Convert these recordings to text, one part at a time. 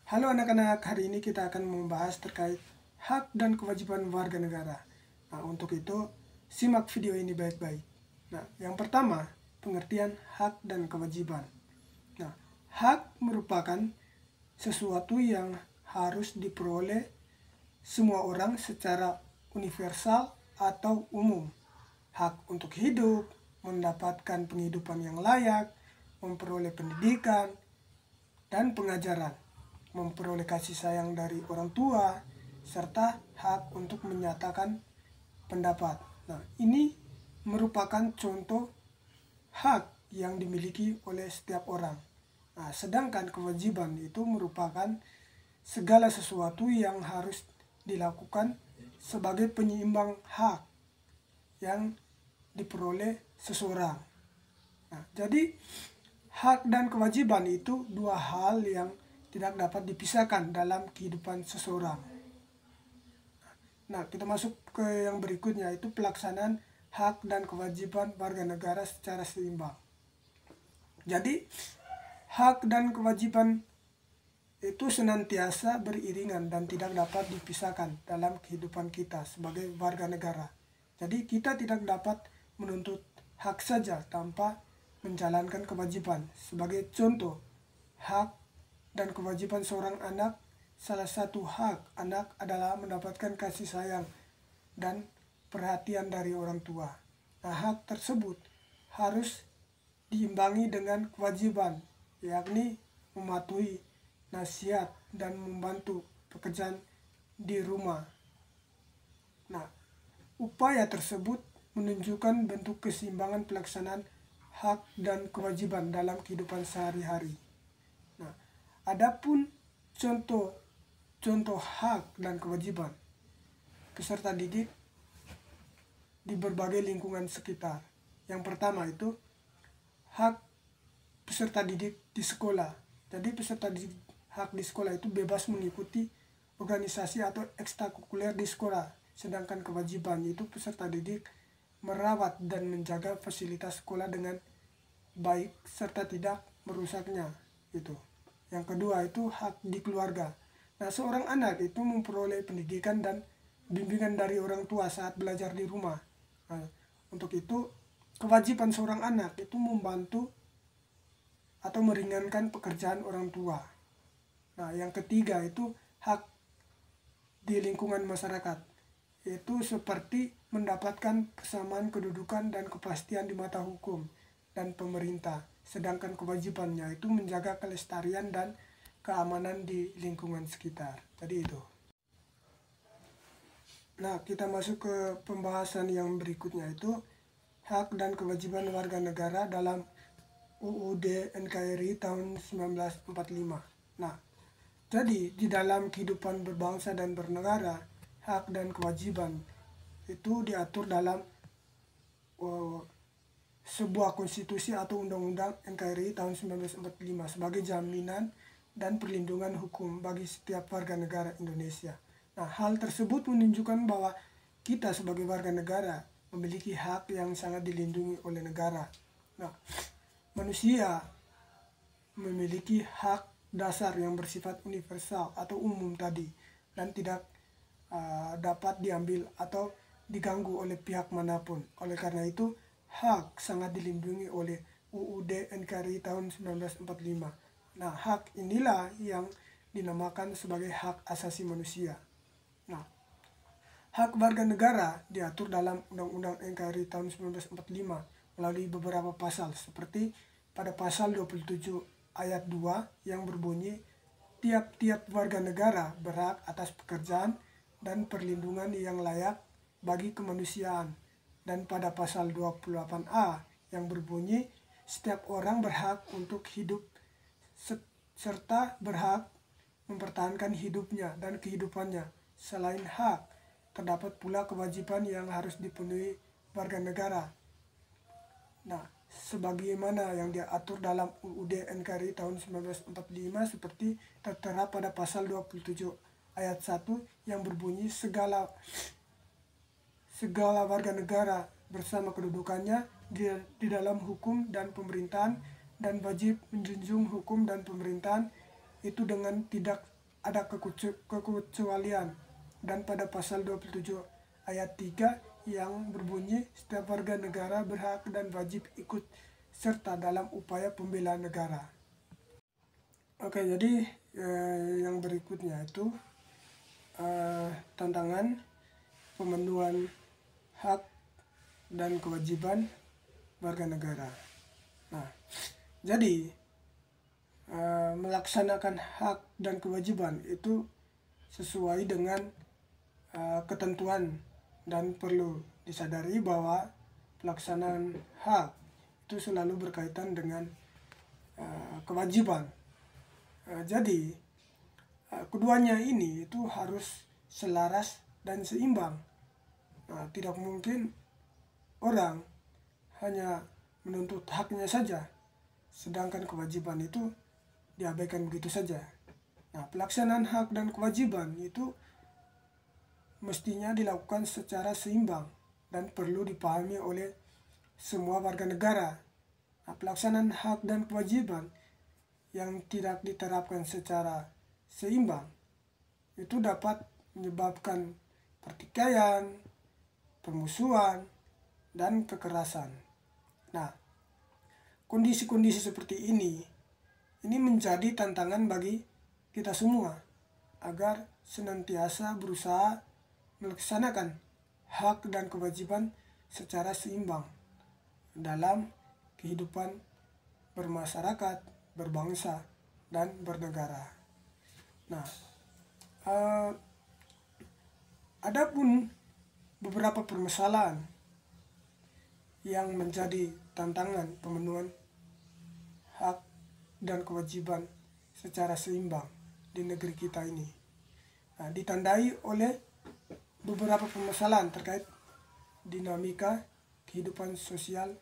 Halo anak-anak, hari ini kita akan membahas terkait hak dan kewajiban warga negara. Nah, untuk itu, simak video ini baik-baik. Nah, yang pertama, pengertian hak dan kewajiban. Nah, hak merupakan sesuatu yang harus diperoleh semua orang secara universal atau umum. Hak untuk hidup, mendapatkan penghidupan yang layak, memperoleh pendidikan, dan pengajaran, memperoleh kasih sayang dari orang tua, serta hak untuk menyatakan pendapat. Nah, ini merupakan contoh hak yang dimiliki oleh setiap orang. Nah, sedangkan kewajiban itu merupakan segala sesuatu yang harus dilakukan sebagai penyeimbang hak yang diperoleh seseorang. Nah, jadi hak dan kewajiban itu dua hal yang tidak dapat dipisahkan dalam kehidupan seseorang. Nah, kita masuk ke yang berikutnya, itu pelaksanaan hak dan kewajiban warga negara secara seimbang. Jadi, hak dan kewajiban itu senantiasa beriringan dan tidak dapat dipisahkan dalam kehidupan kita sebagai warga negara. Jadi, kita tidak dapat menuntut hak saja tanpa menjalankan kewajiban. Sebagai contoh, hak dan kewajiban seorang anak, salah satu hak anak adalah mendapatkan kasih sayang dan perhatian dari orang tua. Nah, hak tersebut harus diimbangi dengan kewajiban, yakni mematuhi nasihat dan membantu pekerjaan di rumah. Nah, upaya tersebut menunjukkan bentuk keseimbangan pelaksanaan hak dan kewajiban dalam kehidupan sehari-hari. Nah, adapun contoh hak dan kewajiban peserta didik di berbagai lingkungan sekitar. Yang pertama itu hak peserta didik di sekolah. Jadi peserta didik hak di sekolah itu bebas mengikuti organisasi atau ekstrakurikuler di sekolah. Sedangkan kewajiban itu peserta didik merawat dan menjaga fasilitas sekolah dengan baik serta tidak merusaknya. Itu. Yang kedua itu hak di keluarga. Nah, seorang anak itu memperoleh pendidikan dan bimbingan dari orang tua saat belajar di rumah. Nah, untuk itu kewajiban seorang anak itu membantu atau meringankan pekerjaan orang tua. Nah, yang ketiga itu hak di lingkungan masyarakat. Itu seperti mendapatkan kesamaan kedudukan dan kepastian di mata hukum dan pemerintah. Sedangkan kewajibannya itu menjaga kelestarian dan keamanan di lingkungan sekitar. Jadi itu. Nah, kita masuk ke pembahasan yang berikutnya, itu hak dan kewajiban warga negara dalam UUD NKRI tahun 1945. Nah, jadi di dalam kehidupan berbangsa dan bernegara, hak dan kewajiban itu diatur dalam sebuah konstitusi atau undang-undang NKRI tahun 1945 sebagai jaminan dan perlindungan hukum bagi setiap warga negara Indonesia. Nah, hal tersebut menunjukkan bahwa kita sebagai warga negara memiliki hak yang sangat dilindungi oleh negara. Nah, manusia memiliki hak dasar yang bersifat universal atau umum tadi dan tidak dapat diambil atau diganggu oleh pihak manapun. Oleh karena itu, hak sangat dilindungi oleh UUD NKRI tahun 1945. Nah, hak inilah yang dinamakan sebagai hak asasi manusia. Nah, hak warga negara diatur dalam Undang-Undang NKRI tahun 1945 melalui beberapa pasal, seperti pada pasal 27 ayat 2 yang berbunyi, tiap-tiap warga negara berhak atas pekerjaan dan perlindungan yang layak bagi kemanusiaan. Dan pada pasal 28A yang berbunyi, setiap orang berhak untuk hidup serta berhak mempertahankan hidupnya dan kehidupannya. Selain hak, terdapat pula kewajiban yang harus dipenuhi warga negara. Nah, sebagaimana yang diatur dalam UUD NKRI tahun 1945 seperti tertera pada pasal 27 ayat 1 yang berbunyi, segala warga negara bersama kedudukannya di dalam hukum dan pemerintahan dan wajib menjunjung hukum dan pemerintahan itu dengan tidak ada kekecualian, dan pada pasal 27 ayat 3 yang berbunyi setiap warga negara berhak dan wajib ikut serta dalam upaya pembelaan negara. Oke, jadi yang berikutnya itu tantangan pemenuhan hak dan kewajiban warga negara. Nah, jadi melaksanakan hak dan kewajiban itu sesuai dengan ketentuan, dan perlu disadari bahwa pelaksanaan hak itu selalu berkaitan dengan kewajiban. Jadi keduanya ini itu harus selaras dan seimbang. Tidak mungkin orang hanya menuntut haknya saja, sedangkan kewajiban itu diabaikan begitu saja. Pelaksanaan hak dan kewajiban itu mestinya dilakukan secara seimbang dan perlu dipahami oleh semua warga negara. Pelaksanaan hak dan kewajiban yang tidak diterapkan secara seimbang itu dapat menyebabkan pertikaian, permusuhan, dan kekerasan. Kondisi-kondisi seperti ini menjadi tantangan bagi kita semua agar senantiasa berusaha melaksanakan hak dan kewajiban secara seimbang dalam kehidupan bermasyarakat, berbangsa, dan bernegara. Adapun beberapa permasalahan yang menjadi tantangan pemenuhan hak dan kewajiban secara seimbang di negeri kita ini ditandai oleh beberapa permasalahan terkait dinamika kehidupan sosial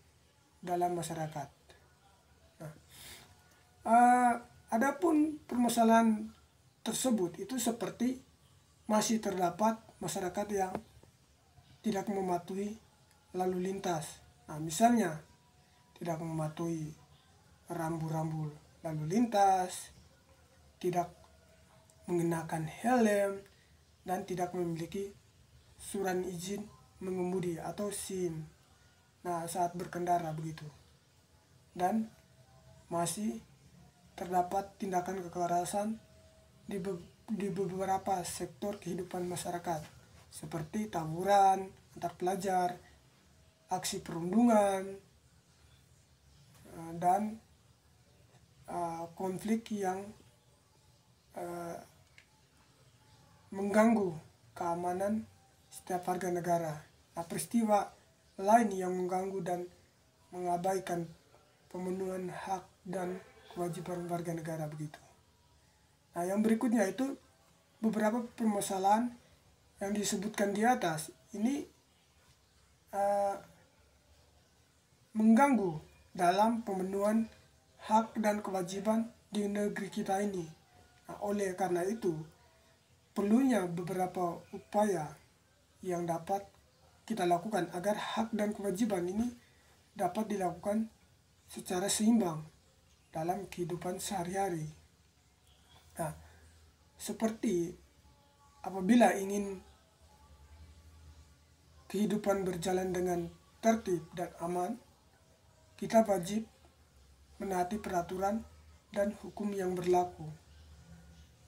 dalam masyarakat. Adapun permasalahan tersebut itu seperti masih terdapat masyarakat yang tidak mematuhi lalu lintas. Misalnya tidak mematuhi rambu-rambu lalu lintas, tidak mengenakan helm, dan tidak memiliki surat izin mengemudi atau SIM saat berkendara begitu. Dan masih terdapat tindakan kekerasan di beberapa sektor kehidupan masyarakat seperti tawuran antar pelajar, aksi perundungan, dan konflik yang mengganggu keamanan setiap warga negara. Peristiwa lain yang mengganggu dan mengabaikan pemenuhan hak dan kewajiban warga negara begitu. Yang berikutnya itu beberapa permasalahan yang disebutkan di atas ini mengganggu dalam pemenuhan hak dan kewajiban di negeri kita ini. Oleh karena itu, perlunya beberapa upaya yang dapat kita lakukan agar hak dan kewajiban ini dapat dilakukan secara seimbang dalam kehidupan sehari-hari. Seperti apabila ingin kehidupan berjalan dengan tertib dan aman, kita wajib menaati peraturan dan hukum yang berlaku.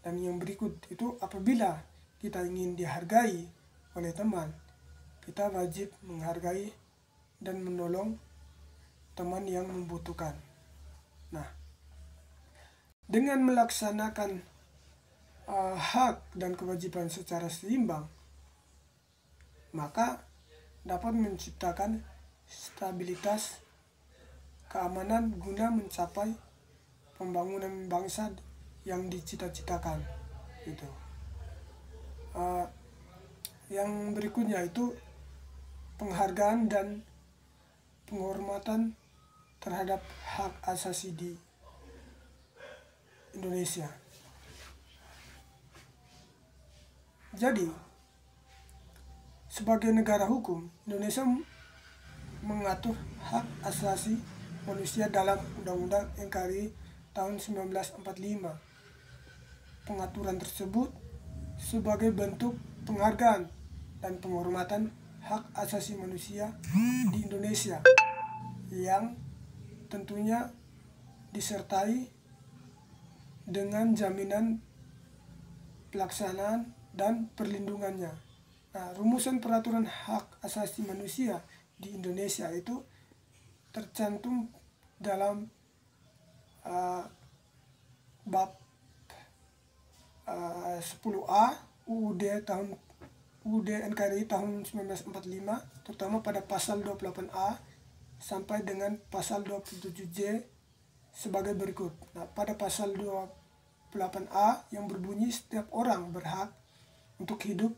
Dan yang berikut itu, apabila kita ingin dihargai oleh teman, kita wajib menghargai dan menolong teman yang membutuhkan. Dengan melaksanakan hak dan kewajiban secara seimbang, maka dapat menciptakan stabilitas keamanan guna mencapai pembangunan bangsa yang dicita-citakan. Yang berikutnya itu penghargaan dan penghormatan terhadap hak asasi di Indonesia. Jadi, sebagai negara hukum, Indonesia mengatur hak asasi manusia dalam Undang-Undang NKRI tahun 1945. pengaturan tersebut sebagai bentuk penghargaan dan penghormatan hak asasi manusia di Indonesia yang tentunya disertai dengan jaminan pelaksanaan dan perlindungannya. Nah, rumusan peraturan hak asasi manusia di Indonesia itu tercantum dalam bab 10A UUD NKRI tahun 1945, terutama pada pasal 28A sampai dengan pasal 27J sebagai berikut. Nah, pada pasal 28A yang berbunyi setiap orang berhak untuk hidup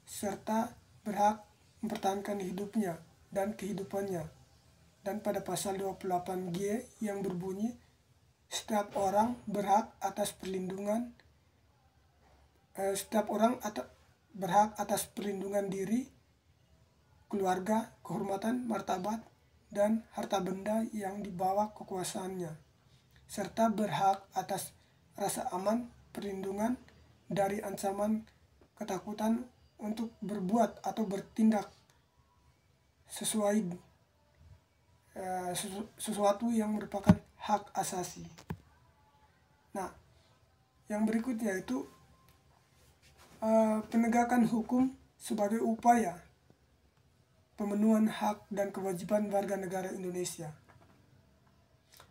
serta berhak mempertahankan hidupnya dan kehidupannya. Dan pada pasal 28G yang berbunyi setiap orang berhak atas perlindungan berhak atas perlindungan diri, keluarga, kehormatan, martabat, dan harta benda yang dibawa kekuasaannya, serta berhak atas rasa aman, perlindungan dari ancaman ketakutan untuk berbuat atau bertindak sesuatu yang merupakan hak asasi. Nah, yang berikutnya itu penegakan hukum sebagai upaya pemenuhan hak dan kewajiban warga negara Indonesia.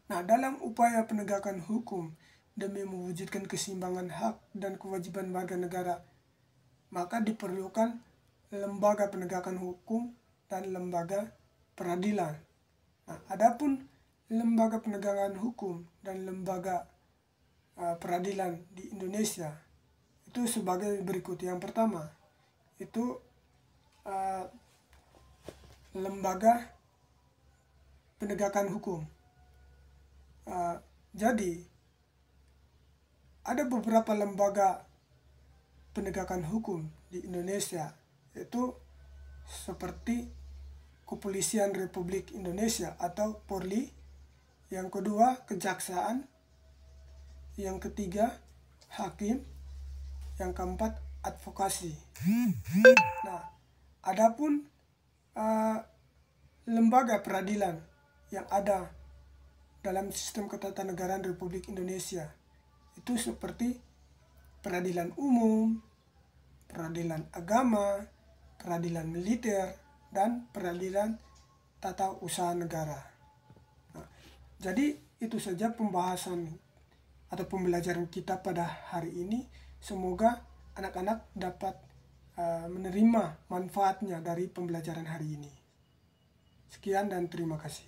Nah, dalam upaya penegakan hukum demi mewujudkan keseimbangan hak dan kewajiban warga negara, maka diperlukan lembaga penegakan hukum dan lembaga peradilan. Nah, adapun lembaga penegakan hukum dan lembaga peradilan di Indonesia itu sebagai berikut. Yang pertama itu lembaga penegakan hukum. Jadi ada beberapa lembaga penegakan hukum di Indonesia, yaitu seperti Kepolisian Republik Indonesia atau Polri, yang kedua Kejaksaan, yang ketiga Hakim, yang keempat Advokasi. Nah, adapun lembaga peradilan yang ada dalam sistem ketatanegaraan Republik Indonesia itu seperti peradilan umum, peradilan agama, peradilan militer, dan peradilan tata usaha negara. Nah, jadi itu saja pembahasan atau pembelajaran kita pada hari ini. Semoga anak-anak dapat menerima manfaatnya dari pembelajaran hari ini. Sekian dan terima kasih.